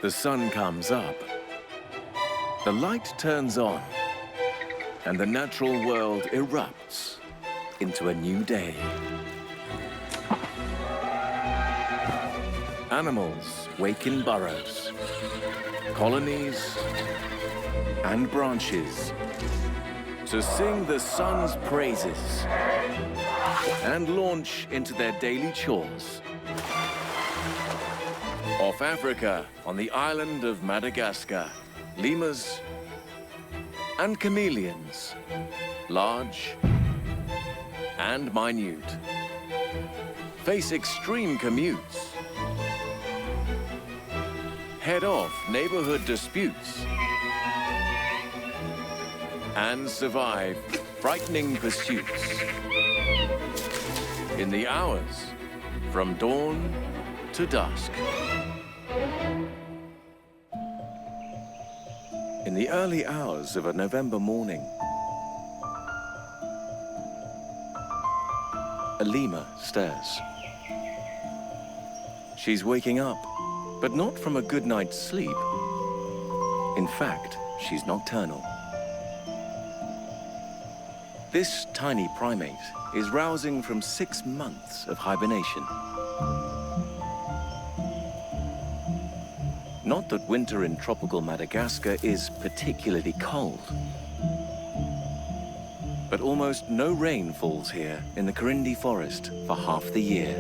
The sun comes up, the light turns on, and the natural world erupts into a new day. Animals wake in burrows, colonies and branches to sing the sun's praises and launch into their daily chores. Off Africa, on the island of Madagascar, lemurs and chameleons, large and minute, face extreme commutes, head off neighborhood disputes, and survive frightening pursuits in the hours from dawn to dusk. In the early hours of a November morning, a lemur stirs. She's waking up, but not from a good night's sleep. In fact, she's nocturnal. This tiny primate is rousing from 6 months of hibernation. Not that winter in tropical Madagascar is particularly cold, but almost no rain falls here in the Rainforest for half the year.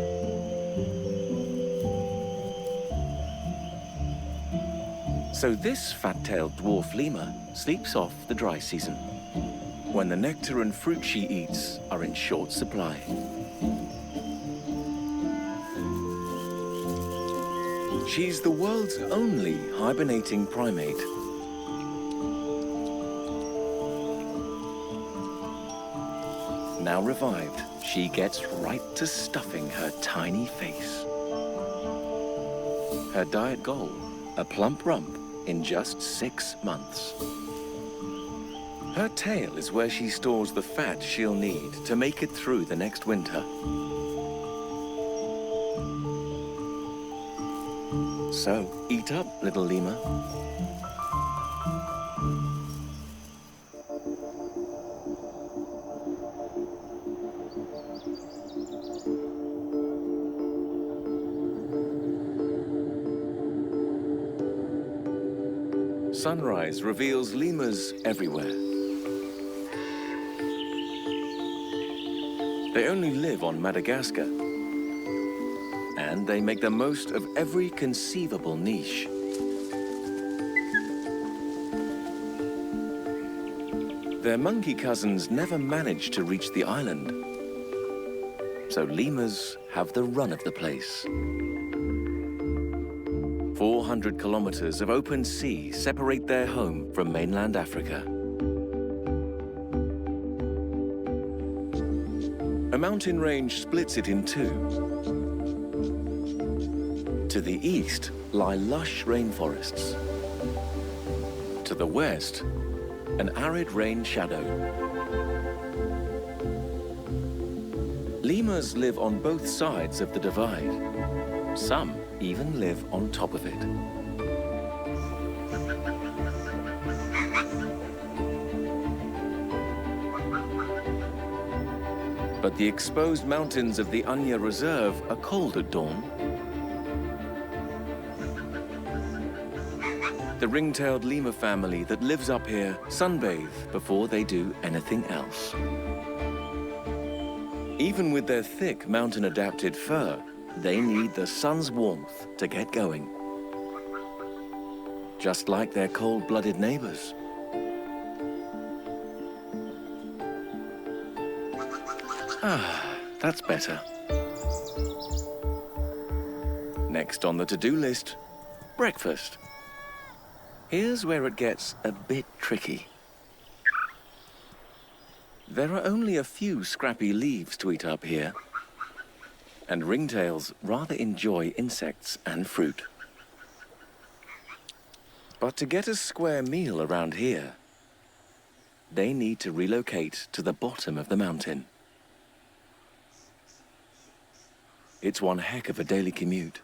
So this fat-tailed dwarf lemur sleeps off the dry season, when the nectar and fruit she eats are in short supply. She's the world's only hibernating primate. Now revived, she gets right to stuffing her tiny face. Her diet goal, a plump rump in just 6 months. Her tail is where she stores the fat she'll need to make it through the next winter. So, eat up, little lemur. Sunrise reveals lemurs everywhere. They only live on Madagascar, and they make the most of every conceivable niche. Their monkey cousins never manage to reach the island, so lemurs have the run of the place. 400 kilometers of open sea separate their home from mainland Africa. A mountain range splits it in two. To the east lie lush rainforests. To the west, an arid rain shadow. Lemurs live on both sides of the divide. Some even live on top of it. But the exposed mountains of the Anya Reserve are cold at dawn. The ring-tailed lemur family that lives up here sunbathe before they do anything else. Even with their thick mountain-adapted fur, they need the sun's warmth to get going. Just like their cold-blooded neighbors. Ah, that's better. Next on the to-do list, breakfast. Here's where it gets a bit tricky. There are only a few scrappy leaves to eat up here, and ringtails rather enjoy insects and fruit. But to get a square meal around here, they need to relocate to the bottom of the mountain. It's one heck of a daily commute.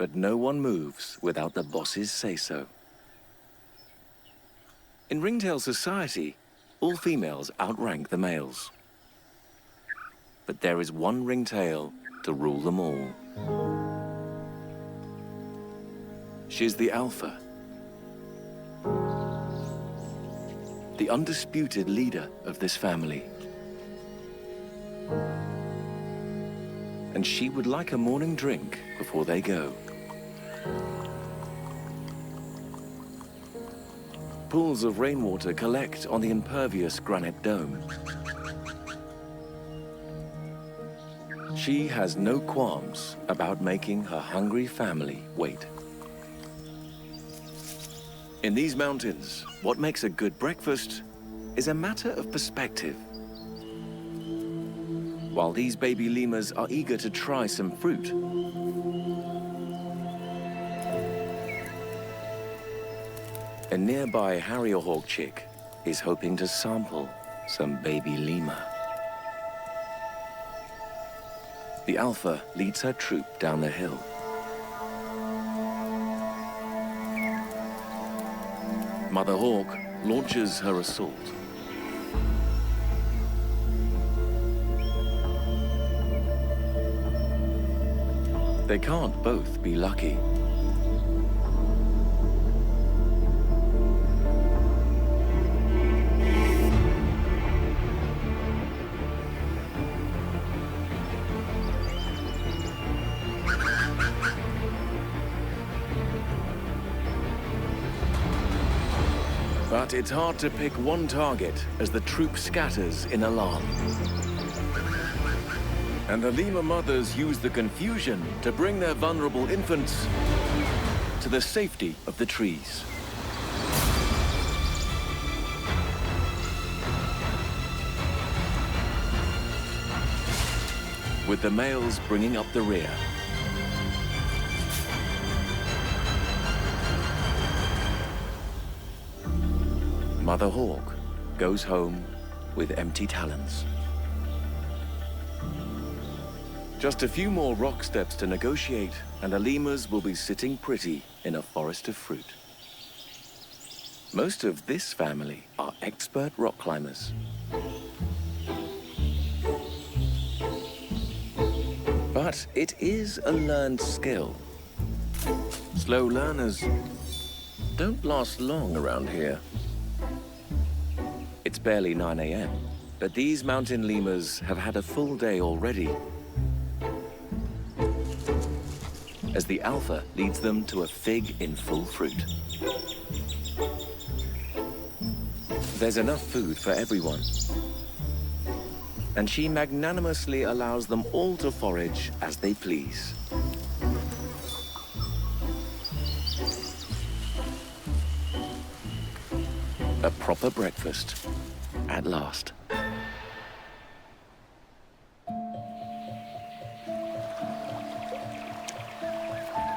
But no one moves without the boss's say-so. In ringtail society, all females outrank the males. But there is one ringtail to rule them all. She's the alpha, the undisputed leader of this family. And she would like a morning drink before they go. Pools of rainwater collect on the impervious granite dome. She has no qualms about making her hungry family wait. In these mountains, what makes a good breakfast is a matter of perspective. While these baby lemurs are eager to try some fruit, a nearby harrier-hawk chick is hoping to sample some baby lemur. The alpha leads her troop down the hill. Mother Hawk launches her assault. They can't both be lucky. But it's hard to pick one target as the troop scatters in alarm. And the lemur mothers use the confusion to bring their vulnerable infants to the safety of the trees. With the males bringing up the rear. Mother Hawk goes home with empty talons. Just a few more rock steps to negotiate, and the lemurs will be sitting pretty in a forest of fruit. Most of this family are expert rock climbers. But it is a learned skill. Slow learners don't last long around here. It's barely 9 a.m., but these mountain lemurs have had a full day already, as the alpha leads them to a fig in full fruit. There's enough food for everyone, and she magnanimously allows them all to forage as they please. A proper breakfast, at last.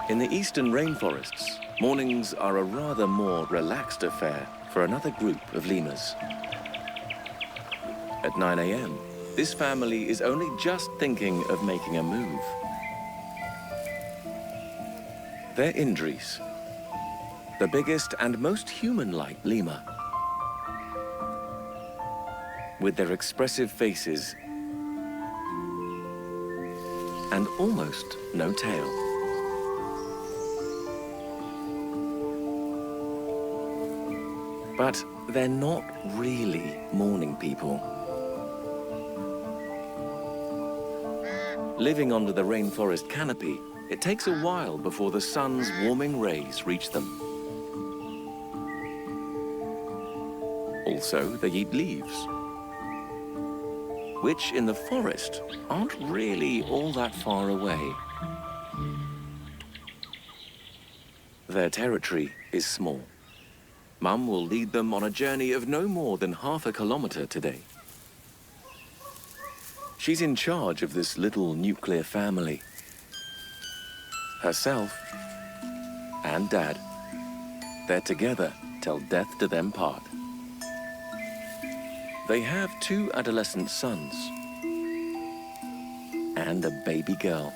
In the eastern rainforests, mornings are a rather more relaxed affair for another group of lemurs. At 9 a.m., this family is only just thinking of making a move. They're indris, the biggest and most human-like lemur. With their expressive faces and almost no tail. But they're not really morning people. Living under the rainforest canopy, it takes a while before the sun's warming rays reach them. Also, they eat leaves, which in the forest aren't really all that far away. Their territory is small. Mum will lead them on a journey of no more than half a kilometer today. She's in charge of this little nuclear family. Herself and Dad, they're together till death do them part. They have 2 adolescent sons and a baby girl.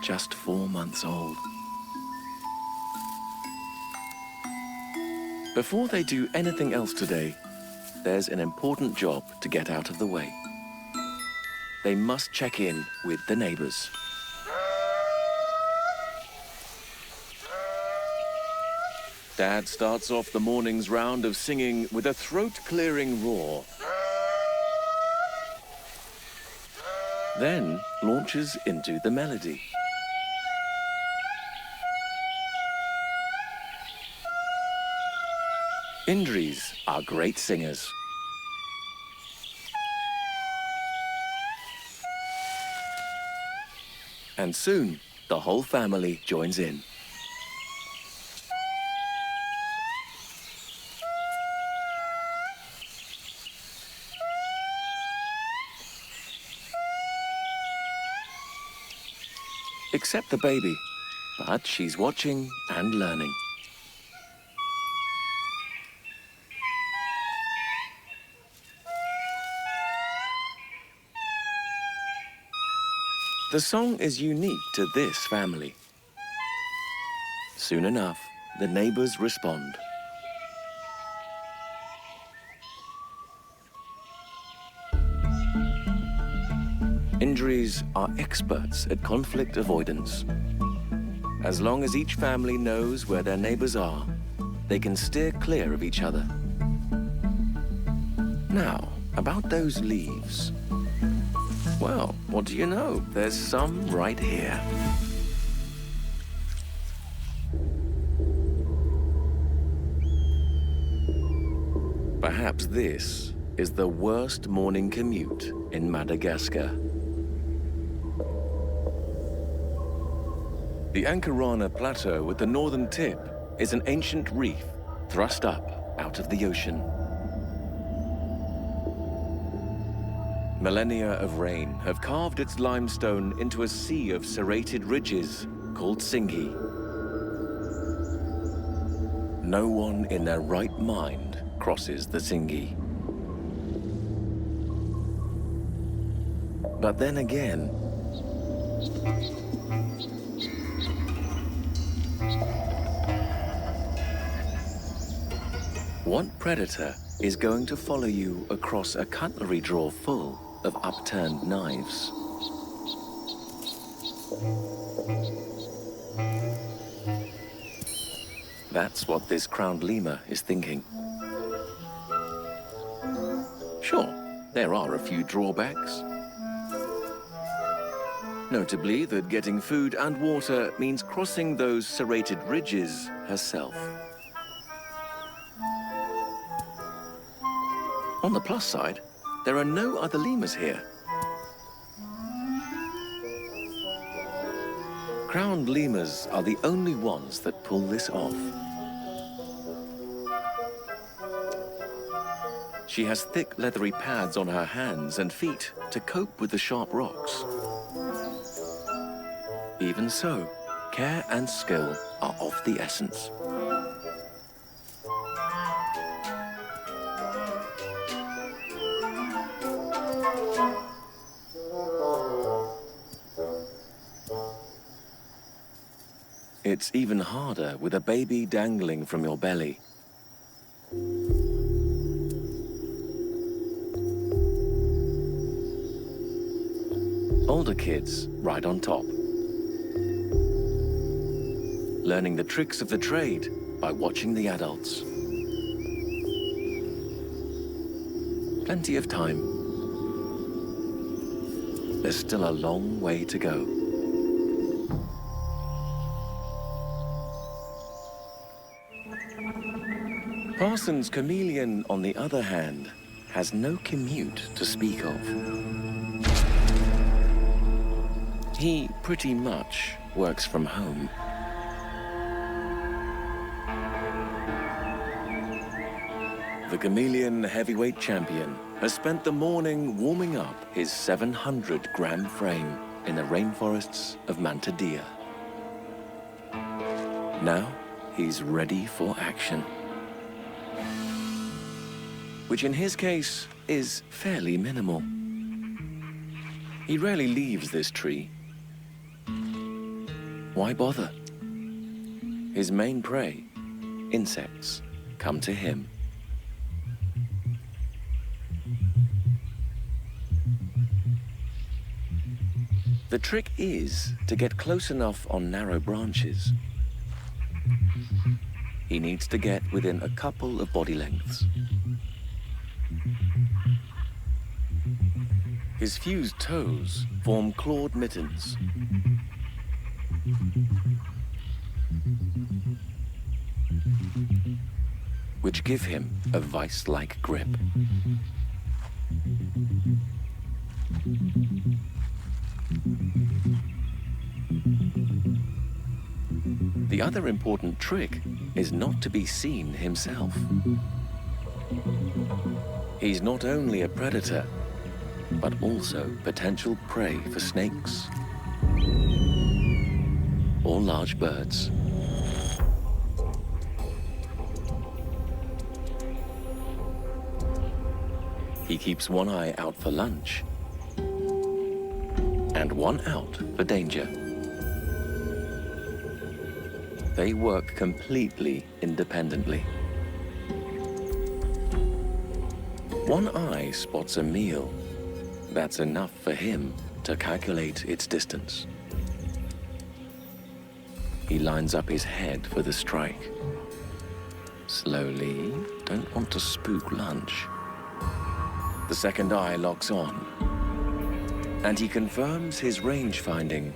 just 4 months old. Before they do anything else today, there's an important job to get out of the way. They must check in with the neighbors. Dad starts off the morning's round of singing with a throat-clearing roar. Then launches into the melody. Indris are great singers. And soon, the whole family joins in. Except the baby, but she's watching and learning. The song is unique to this family. Soon enough, the neighbors respond. Indris are experts at conflict avoidance. As long as each family knows where their neighbors are, they can steer clear of each other. Now, about those leaves. Well, what do you know? There's some right here. Perhaps this is the worst morning commute in Madagascar. The Ankarana Plateau at the northern tip is an ancient reef thrust up out of the ocean. Millennia of rain have carved its limestone into a sea of serrated ridges called Singi. No one in their right mind crosses the Singi. But then again, what predator is going to follow you across a cutlery drawer full of upturned knives? That's what this crowned lemur is thinking. Sure, there are a few drawbacks. Notably that getting food and water means crossing those serrated ridges herself. On the plus side, there are no other lemurs here. Crowned lemurs are the only ones that pull this off. She has thick leathery pads on her hands and feet to cope with the sharp rocks. Even so, care and skill are of the essence. It's even harder with a baby dangling from your belly. Older kids ride on top, learning the tricks of the trade by watching the adults. Plenty of time. There's still a long way to go. Parsons' chameleon, on the other hand, has no commute to speak of. He pretty much works from home. The chameleon heavyweight champion has spent the morning warming up his 700-gram frame in the rainforests of Midday. Now he's ready for action, which in his case is fairly minimal. He rarely leaves this tree. Why bother? His main prey, insects, come to him. The trick is to get close enough on narrow branches. He needs to get within a couple of body lengths. His fused toes form clawed mittens. Which give him a vice-like grip. The other important trick is not to be seen himself. He's not only a predator, but also potential prey for snakes or large birds. He keeps one eye out for lunch and one out for danger. They work completely independently. One eye spots a meal. That's enough for him to calculate its distance. He lines up his head for the strike. Slowly, don't want to spook lunch. The second eye locks on, and he confirms his range finding.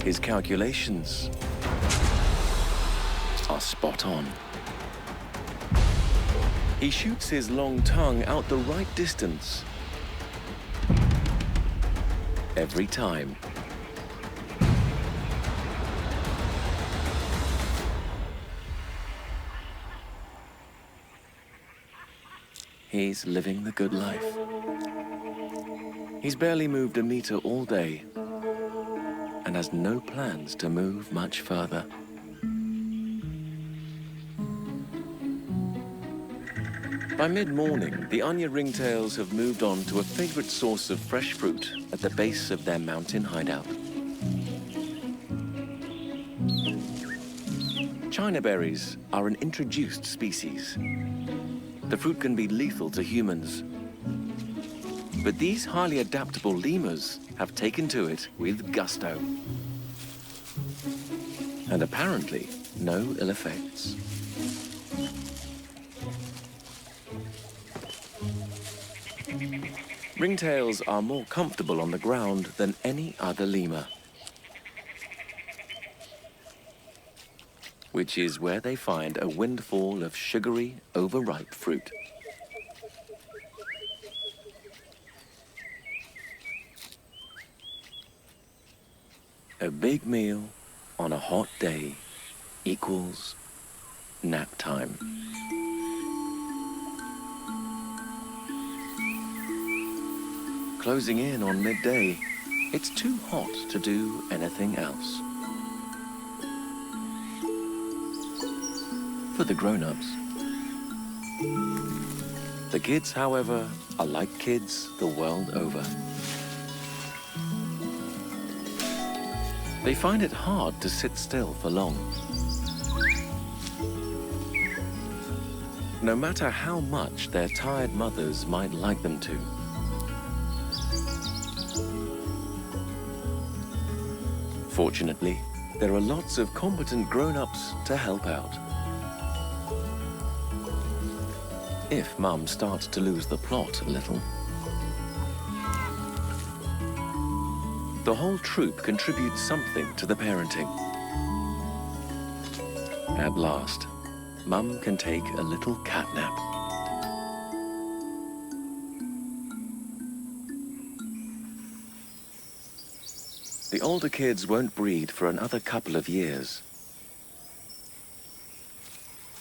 His calculations are spot on. He shoots his long tongue out the right distance every time. He's living the good life. He's barely moved a meter all day and has no plans to move much further. By mid-morning, the Anya ringtails have moved on to a favorite source of fresh fruit at the base of their mountain hideout. China berries are an introduced species. The fruit can be lethal to humans. But these highly adaptable lemurs have taken to it with gusto. And apparently, no ill effects. Ringtails are more comfortable on the ground than any other lemur. Which is where they find a windfall of sugary, overripe fruit. A big meal on a hot day equals nap time. Closing in on midday, it's too hot to do anything else. For the grown-ups. The kids, however, are like kids the world over. They find it hard to sit still for long. No matter how much their tired mothers might like them to. Fortunately, there are lots of competent grown-ups to help out. If Mum starts to lose the plot a little. The whole troop contributes something to the parenting. At last, Mum can take a little cat nap. The older kids won't breed for another couple of years.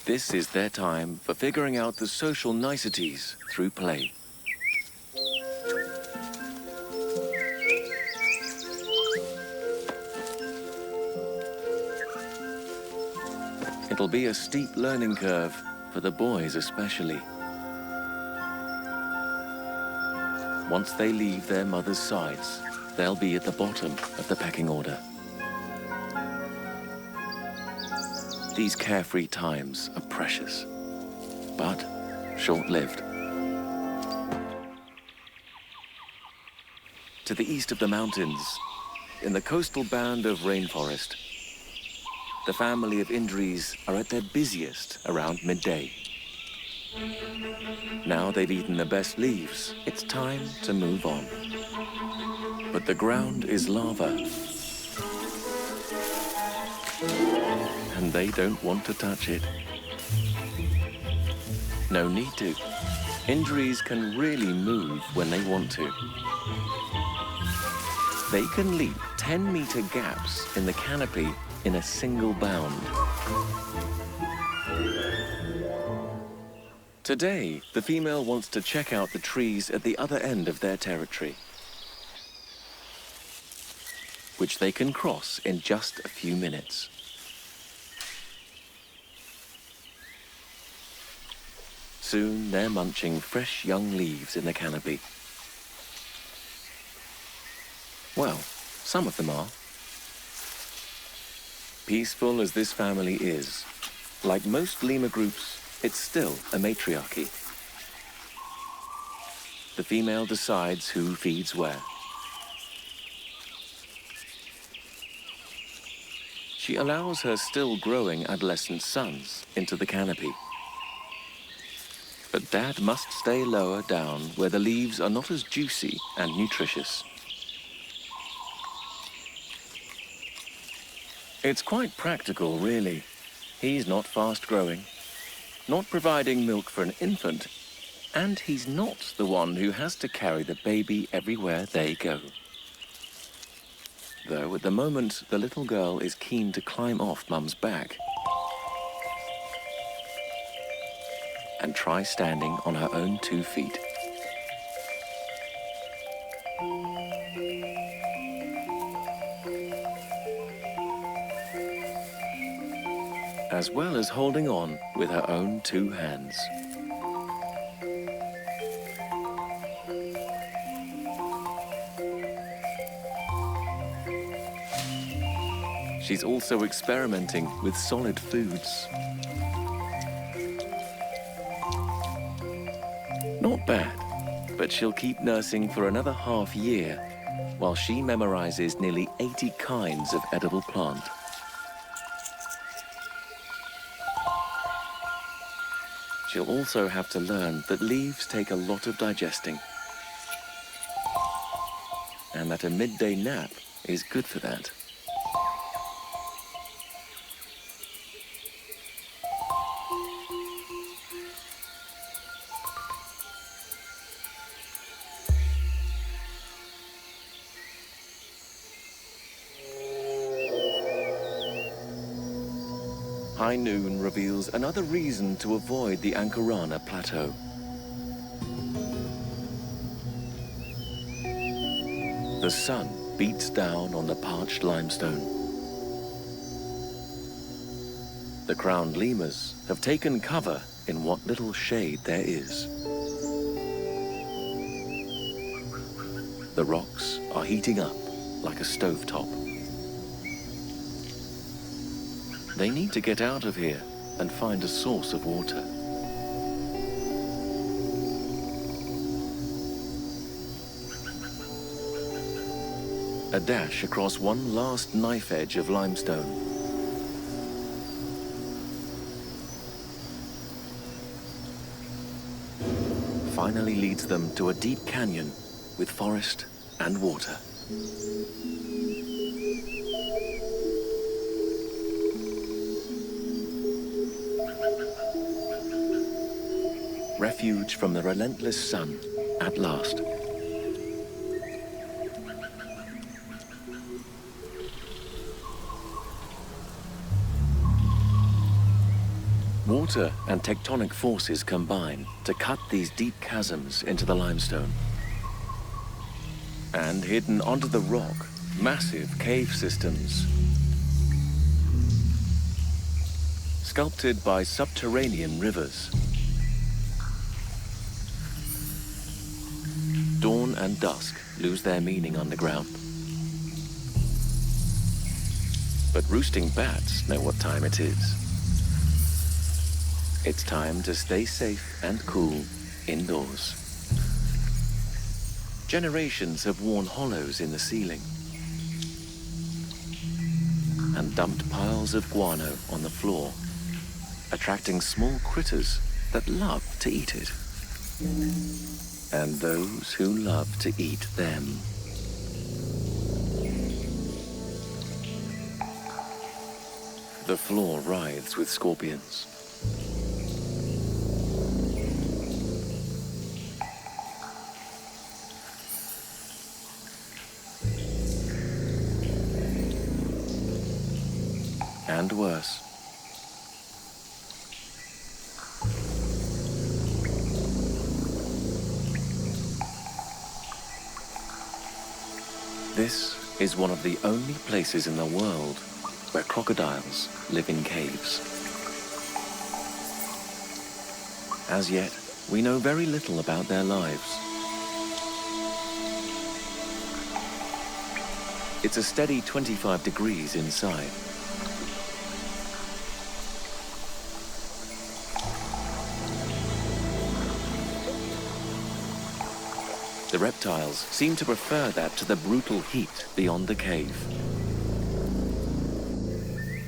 This is their time for figuring out the social niceties through play. It'll be a steep learning curve for the boys especially. Once they leave their mother's sides, they'll be at the bottom of the pecking order. These carefree times are precious, but short-lived. To the east of the mountains, in the coastal band of Rainforest, the family of indris are at their busiest around midday. Now they've eaten the best leaves, it's time to move on. But the ground is lava, and they don't want to touch it. No need to. Indris can really move when they want to. They can leap 10-meter gaps in the canopy in a single bound. Today, the female wants to check out the trees at the other end of their territory, which they can cross in just a few minutes. Soon, they're munching fresh young leaves in the canopy. Well, some of them are. Peaceful as this family is, like most lemur groups, it's still a matriarchy. The female decides who feeds where. She allows her still-growing adolescent sons into the canopy. But Dad must stay lower down where the leaves are not as juicy and nutritious. It's quite practical, really. He's not fast-growing, not providing milk for an infant, and he's not the one who has to carry the baby everywhere they go. Though at the moment, the little girl is keen to climb off Mum's back and try standing on her own 2 feet. As well as holding on with her own 2 hands. She's also experimenting with solid foods. Not bad, but she'll keep nursing for another half year while she memorizes nearly 80 kinds of edible plant. She'll also have to learn that leaves take a lot of digesting, and that a midday nap is good for that. High noon reveals another reason to avoid the Ankarana Plateau. The sun beats down on the parched limestone. The crowned lemurs have taken cover in what little shade there is. The rocks are heating up like a stovetop. They need to get out of here and find a source of water. A dash across one last knife edge of limestone. Finally leads them to a deep canyon with forest and water. Refuge from the relentless sun, at last. Water and tectonic forces combine to cut these deep chasms into the limestone. And hidden onto the rock, massive cave systems. Sculpted by subterranean rivers. Dawn and dusk lose their meaning underground. But roosting bats know what time it is. It's time to stay safe and cool indoors. Generations have worn hollows in the ceiling and dumped piles of guano on the floor, attracting small critters that love to eat it, and those who love to eat them. The floor writhes with scorpions. And worse. This is one of the only places in the world where crocodiles live in caves. As yet, we know very little about their lives. It's a steady 25 degrees inside. The reptiles seem to prefer that to the brutal heat beyond the cave.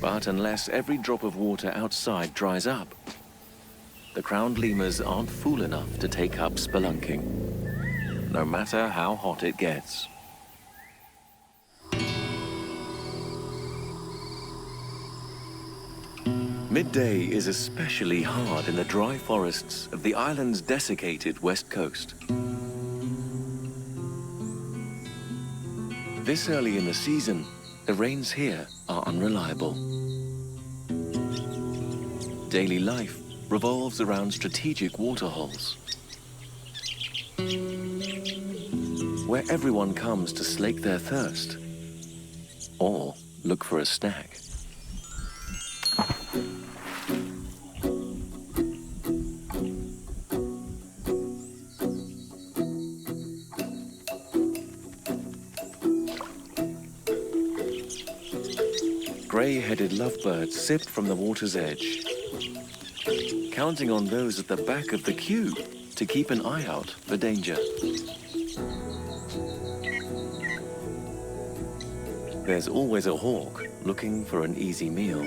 But unless every drop of water outside dries up, the crowned lemurs aren't fool enough to take up spelunking, no matter how hot it gets. Midday is especially hard in the dry forests of the island's desiccated west coast. This early in the season, the rains here are unreliable. Daily life revolves around strategic waterholes, where everyone comes to slake their thirst or look for a snack. Grey-headed lovebirds sip from the water's edge, counting on those at the back of the queue to keep an eye out for danger. There's always a hawk looking for an easy meal.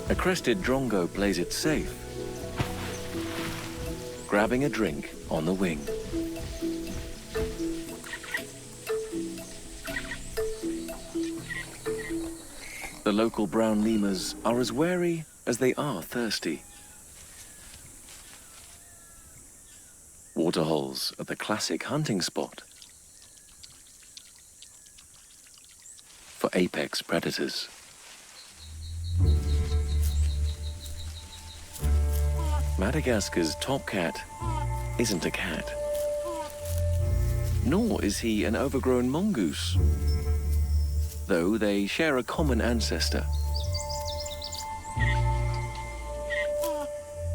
A crested drongo plays it safe, grabbing a drink on the wing. The local brown lemurs are as wary as they are thirsty. Waterholes are the classic hunting spot for apex predators. Madagascar's top cat isn't a cat, nor is he an overgrown mongoose, though they share a common ancestor.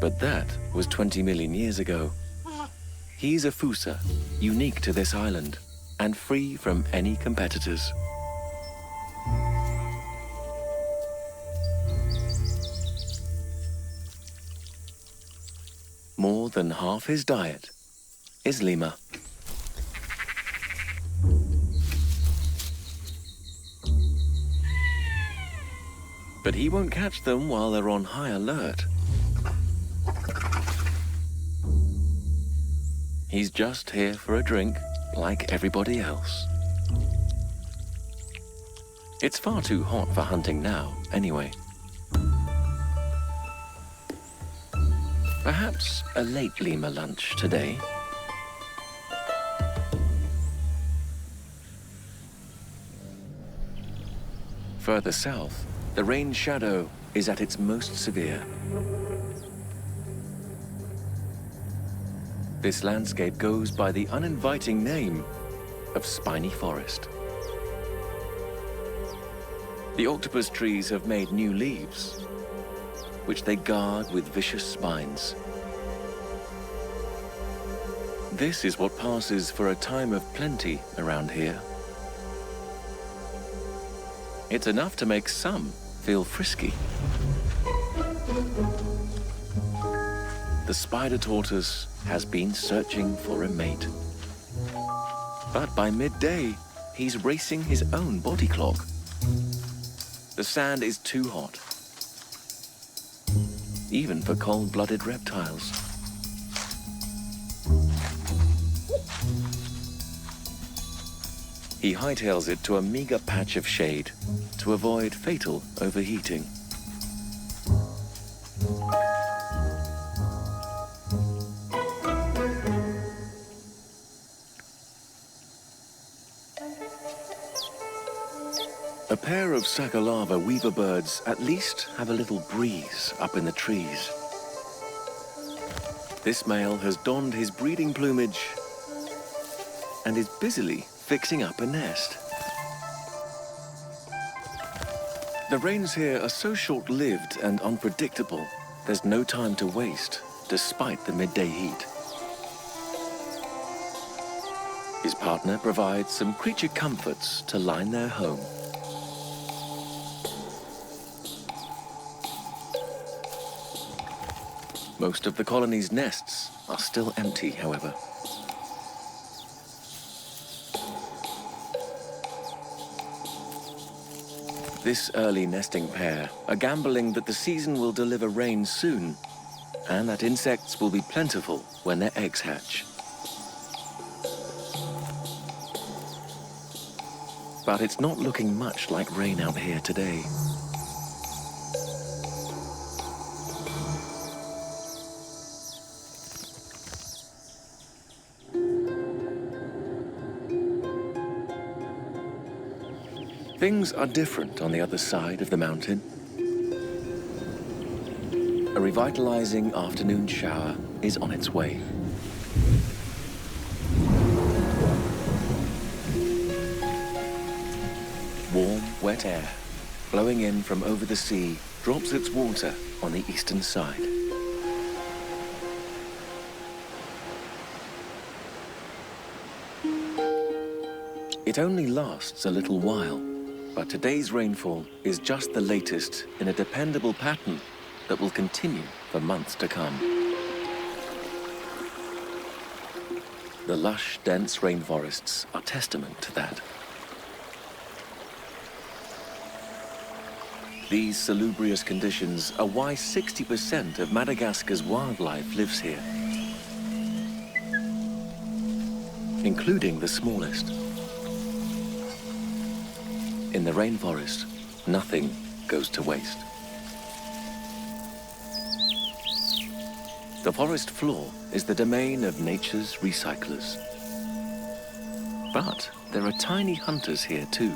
But that was 20 million years ago. He's a Fossa, unique to this island, and free from any competitors. More than half his diet is lemur. But he won't catch them while they're on high alert. He's just here for a drink, like everybody else. It's far too hot for hunting now, anyway. Perhaps a late lemur lunch today. Further south, the rain shadow is at its most severe. This landscape goes by the uninviting name of Spiny Forest. The octopus trees have made new leaves, which they guard with vicious spines. This is what passes for a time of plenty around here. It's enough to make some feel frisky. The spider tortoise has been searching for a mate. But by midday, he's racing his own body clock. The sand is too hot, even for cold-blooded reptiles. He hightails it to a meager patch of shade to avoid fatal overheating. A pair of Sakalava weaver birds at least have a little breeze up in the trees. This male has donned his breeding plumage and is busily fixing up a nest. The rains here are so short-lived and unpredictable, there's no time to waste, despite the midday heat. His partner provides some creature comforts to line their home. Most of the colony's nests are still empty, however. This early nesting pair are gambling that the season will deliver rain soon, and that insects will be plentiful when their eggs hatch. But it's not looking much like rain out here today. Things are different on the other side of the mountain. A revitalizing afternoon shower is on its way. Warm, wet air, blowing in from over the sea, drops its water on the eastern side. It only lasts a little while. But today's rainfall is just the latest in a dependable pattern that will continue for months to come. The lush, dense rainforests are testament to that. These salubrious conditions are why 60% of Madagascar's wildlife lives here, including the smallest. In the rainforest, nothing goes to waste. The forest floor is the domain of nature's recyclers. But there are tiny hunters here too.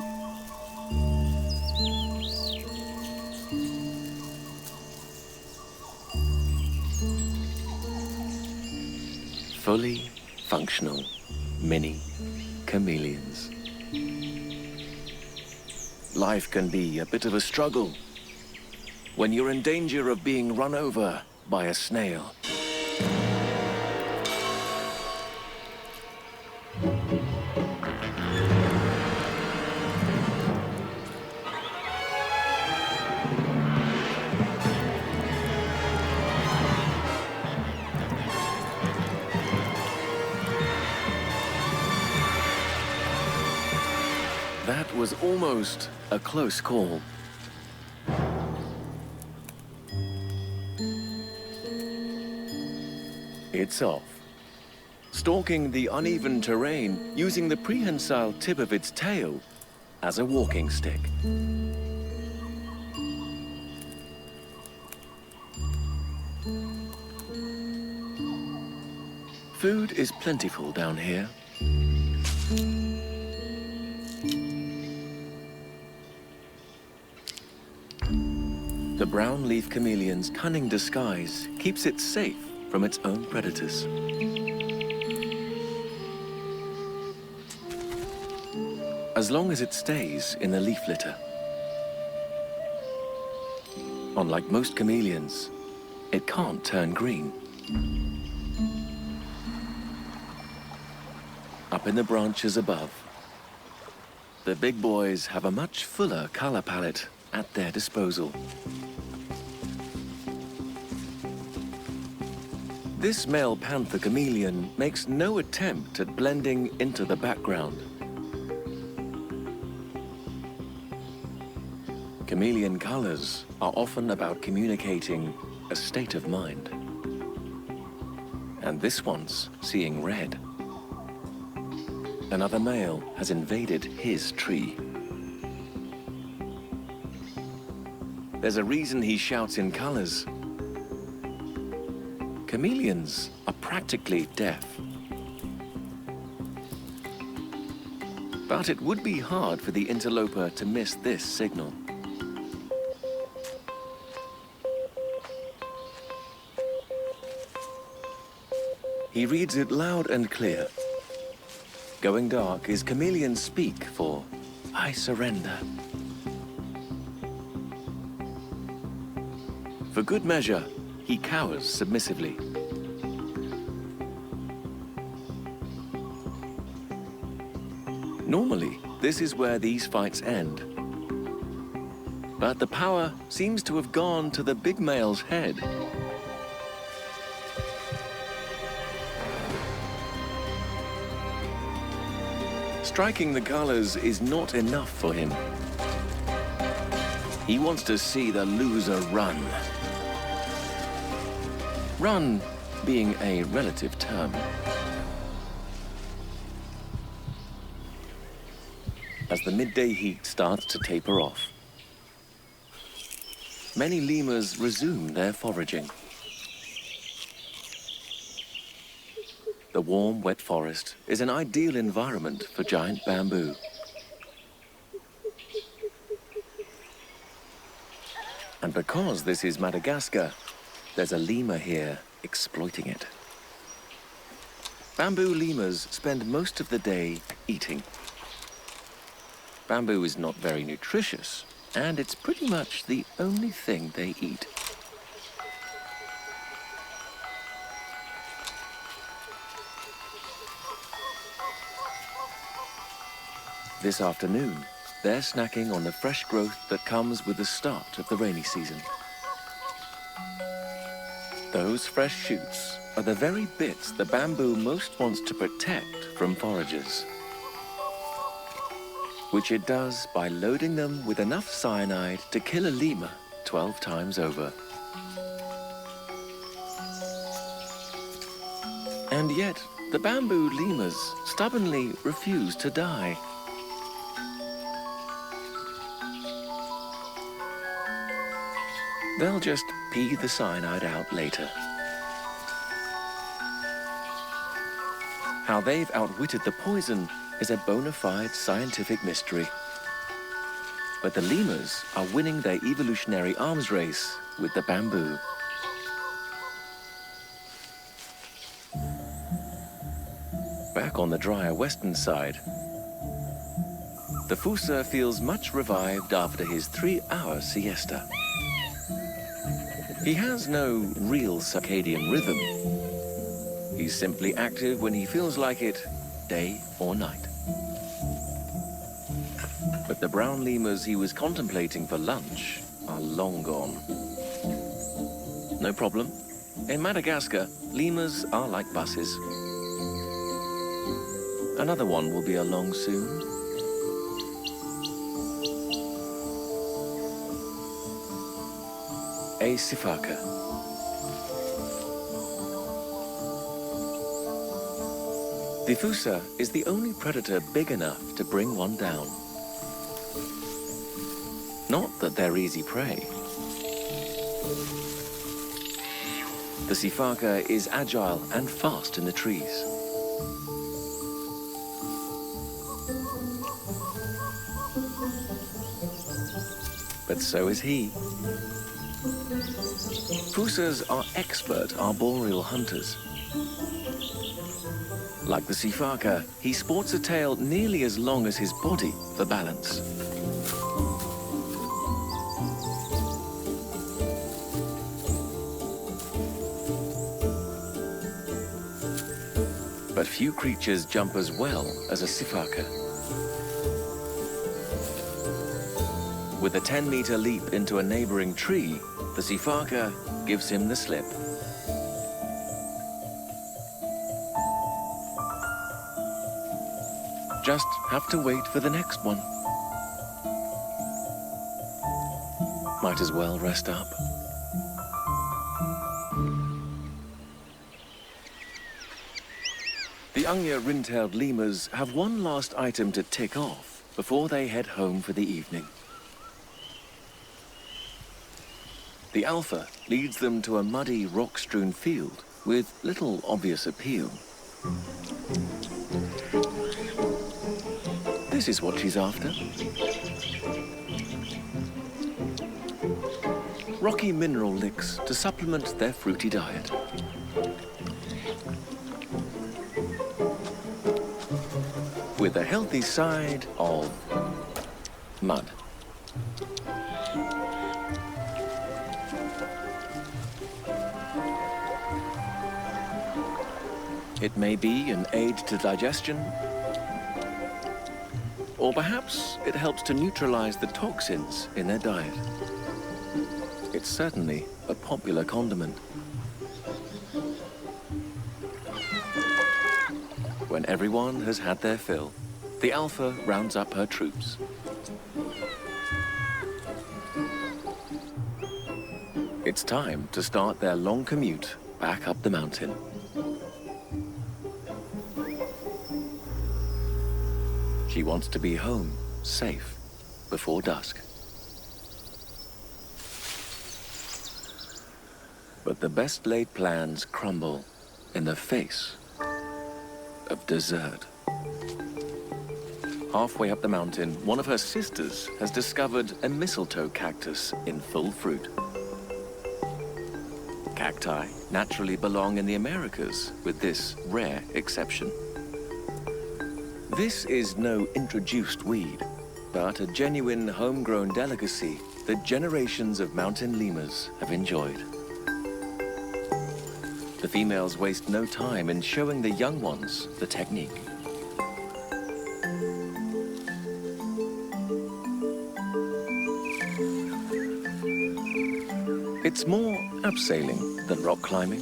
Fully functional mini chameleons. Life can be a bit of a struggle when you're in danger of being run over by a snail. That was almost a close call. It's off, stalking the uneven terrain using the prehensile tip of its tail as a walking stick. Food is plentiful down here. The brown leaf chameleon's cunning disguise keeps it safe from its own predators. As long as it stays in the leaf litter. Unlike most chameleons, it can't turn green. up in the branches above. The big boys have a much fuller color palette at their disposal. This male panther chameleon makes no attempt at blending into the background. Chameleon colors are often about communicating a state of mind. And this one's seeing red. Another male has invaded his tree. There's a reason he shouts in colors. Chameleons are practically deaf. But it would be hard for the interloper to miss this signal. He reads it loud and clear. Going dark is chameleon speak for I surrender. For good measure, he cowers submissively. Normally, this is where these fights end. But the power seems to have gone to the big male's head. Striking the colors is not enough for him. He wants to see the loser run. Run being a relative term. As the midday heat starts to taper off, many lemurs resume their foraging. The warm, wet forest is an ideal environment for giant bamboo. And because this is Madagascar, there's a lemur here exploiting it. Bamboo lemurs spend most of the day eating. Bamboo is not very nutritious, and it's pretty much the only thing they eat. This afternoon, they're snacking on the fresh growth that comes with the start of the rainy season. Those fresh shoots are the very bits the bamboo most wants to protect from foragers, which it does by loading them with enough cyanide to kill a lemur 12 times over. And yet, the bamboo lemurs stubbornly refuse to die. They'll just pee the cyanide out later. How they've outwitted the poison is a bona fide scientific mystery. But the lemurs are winning their evolutionary arms race with the bamboo. Back on the drier western side, the Fossa feels much revived after his 3-hour siesta. He has no real circadian rhythm. He's simply active when he feels like it, day or night. But the brown lemurs he was contemplating for lunch are long gone. No problem. In Madagascar, lemurs are like buses. Another one will be along soon. A sifaka. The Fossa is the only predator big enough to bring one down. Not that they're easy prey. The sifaka is agile and fast in the trees. But so is he. Fossas are expert arboreal hunters. Like the sifaka, he sports a tail nearly as long as his body for balance. But few creatures jump as well as a sifaka. With a 10-meter leap into a neighboring tree, the sifaka gives him the slip. Just have to wait for the next one. Might as well rest up. The Ungya ring-tailed lemurs have one last item to tick off before they head home for the evening. The alpha leads them to a muddy, rock-strewn field with little obvious appeal. This is what she's after. Rocky mineral licks to supplement their fruity diet. With a healthy side of mud. It may be an aid to digestion, or perhaps it helps to neutralize the toxins in their diet. It's certainly a popular condiment. When everyone has had their fill, the alpha rounds up her troops. It's time to start their long commute back up the mountain. She wants to be home, safe, before dusk. But the best laid plans crumble in the face of desert. Halfway up the mountain, one of her sisters has discovered a mistletoe cactus in full fruit. Cacti naturally belong in the Americas, with this rare exception. This is no introduced weed, but a genuine homegrown delicacy that generations of mountain lemurs have enjoyed. The females waste no time in showing the young ones the technique. It's more abseiling than rock climbing.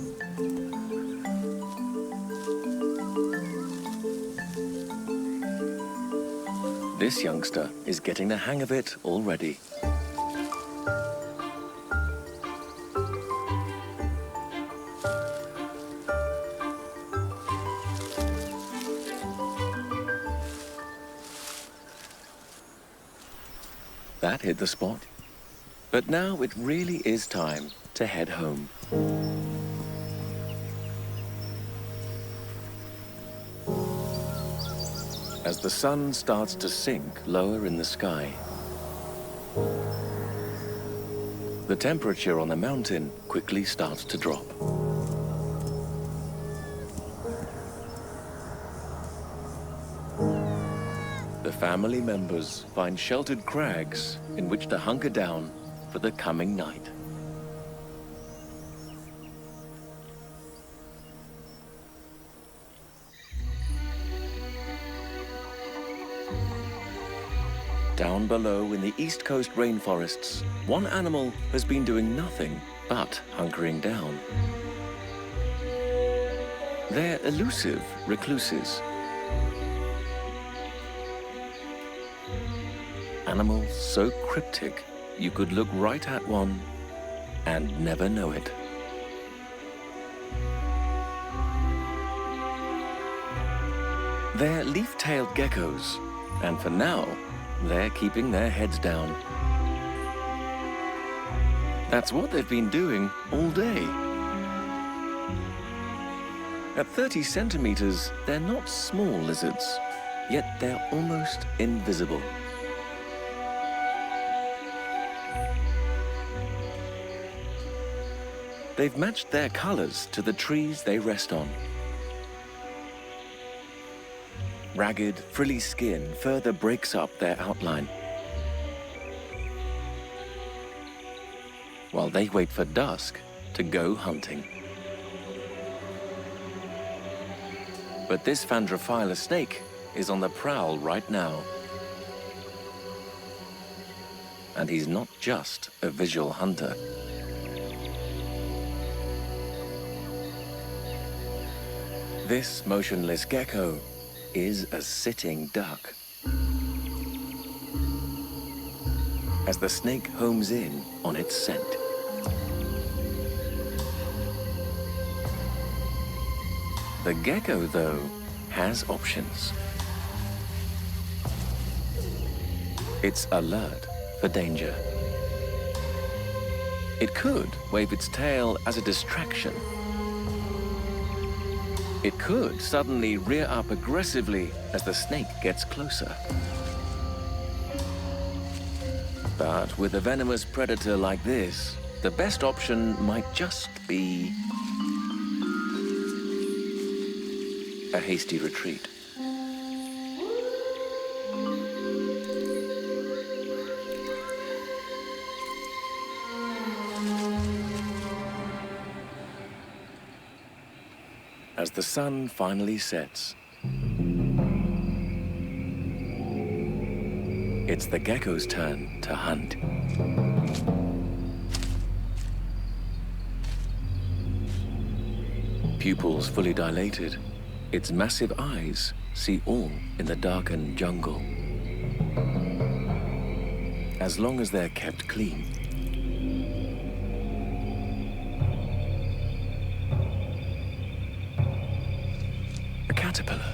This youngster is getting the hang of it already. That hit the spot. But now it really is time to head home. As the sun starts to sink lower in the sky, the temperature on the mountain quickly starts to drop. The family members find sheltered crags in which to hunker down for the coming night. Down below in the East Coast rainforests, one animal has been doing nothing but hunkering down. They're elusive recluses. Animals so cryptic, you could look right at one and never know it. They're leaf-tailed geckos, and for now, they're keeping their heads down. That's what they've been doing all day. At 30 centimeters, they're not small lizards, yet they're almost invisible. They've matched their colors to the trees they rest on. Ragged, frilly skin further breaks up their outline. While they wait for dusk to go hunting. But this Phandrophila snake is on the prowl right now. And he's not just a visual hunter. This motionless gecko is a sitting duck. As the snake homes in on its scent. The gecko, though, has options. It's alert for danger. It could wave its tail as a distraction. It could suddenly rear up aggressively as the snake gets closer. But with a venomous predator like this, the best option might just be a hasty retreat. As the sun finally sets, it's the gecko's turn to hunt. Pupils fully dilated, its massive eyes see all in the darkened jungle. As long as they're kept clean. A caterpillar.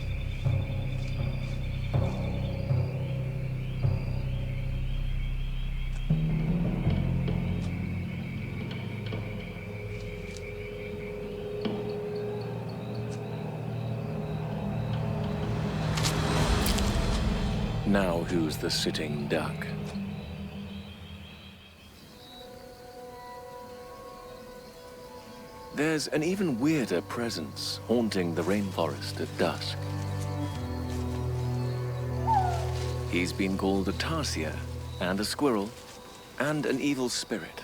Now who's the sitting duck? There's an even weirder presence haunting the rainforest at dusk. He's been called a tarsier and a squirrel and an evil spirit.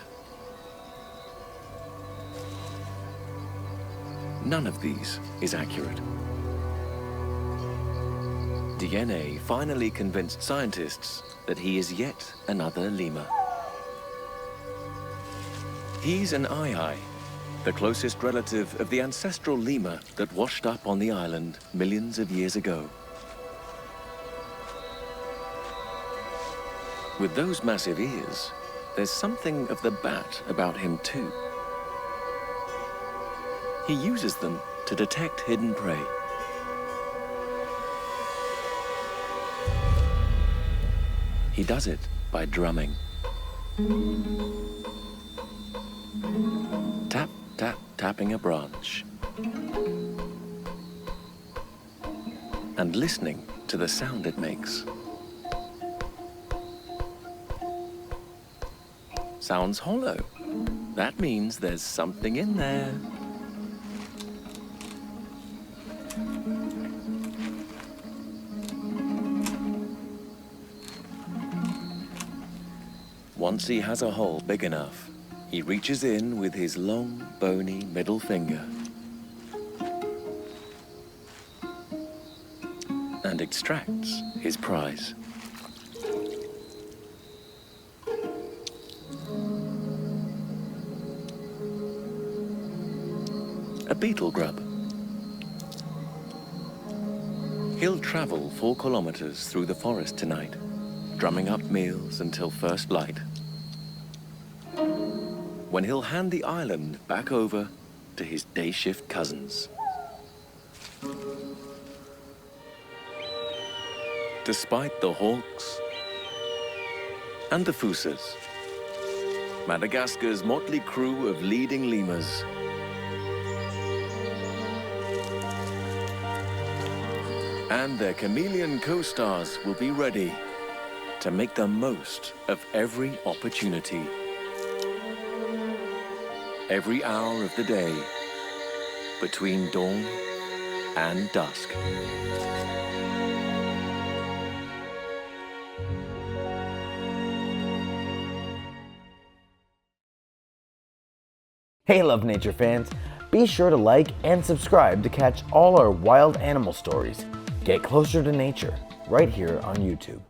None of these is accurate. DNA finally convinced scientists that he is yet another lemur. He's an aye-aye, the closest relative of the ancestral lemur that washed up on the island millions of years ago. With those massive ears, there's something of the bat about him too. He uses them to detect hidden prey. He does it by drumming. Tap, tap, tapping a branch. And listening to the sound it makes. Sounds hollow. That means there's something in there. Once he has a hole big enough, he reaches in with his long, bony middle finger and extracts his prize. A beetle grub. He'll travel 4 kilometers through the forest tonight, drumming up meals until first light, when he'll hand the island back over to his day shift cousins. Despite the hawks and the Fossas, Madagascar's motley crew of leading lemurs and their chameleon co-stars will be ready to make the most of every opportunity. Every hour of the day, between dawn and dusk. Hey Love Nature fans, Be sure to like and subscribe to catch all our wild animal stories. Get closer to nature right here on YouTube.